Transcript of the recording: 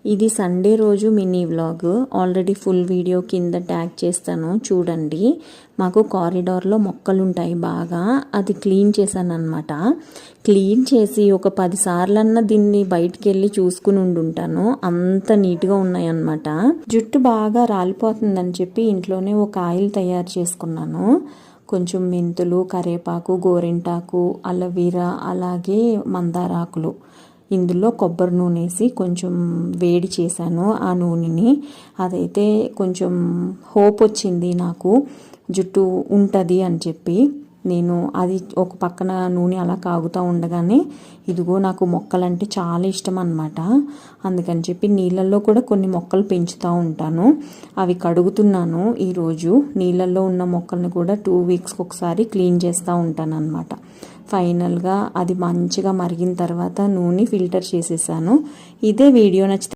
ఇది సండే రోజు mini vlog. Already full video కింద ట్యాగ్ చేస్తాను చూడండి. మాకు కారిడార్లో మొక్కలు ఉంటాయి బాగా, అది క్లీన్ చేశాను అనమాట. క్లీన్ చేసి ఒక 10 సార్లన్నా దీన్ని బయటికి వెళ్ళి చూసుకుని ఉండుంటాను, అంత నీట్గా ఉన్నాయి అన్నమాట. జుట్టు బాగా రాలిపోతుందని చెప్పి ఇంట్లోనే ఒక ఆయిల్ తయారు చేసుకున్నాను. కొంచెం మెంతులు, కరివేపాకు, గోరింటాకు, అలోవెరా, అలాగే మందారాకులు, ఇందులో కొబ్బరి నూనె వేసి కొంచెం వేడి చేశాను ఆ నూనెని. అదైతే కొంచెం హోప్ వచ్చింది నాకు, జుట్టు ఉంటుంది అని చెప్పి. నేను అది ఒక పక్కన నూనె అలా కాగుతూ ఉండగానే, ఇదిగో నాకు మొక్కలంటే చాలా ఇష్టం అన్నమాట. అందుకని చెప్పి నీళ్ళల్లో కూడా కొన్ని మొక్కలు పెంచుతూ ఉంటాను. అవి కడుగుతున్నాను ఈరోజు. నీళ్ళల్లో ఉన్న మొక్కల్ని కూడా 2 వీక్స్కి ఒకసారి క్లీన్ చేస్తూ ఉంటాను అన్నమాట. ఫైనల్గా అది మంచిగా మరిగిన తర్వాత నూనె ఫిల్టర్ చేసేసాను. ఇదే వీడియో నచ్చితే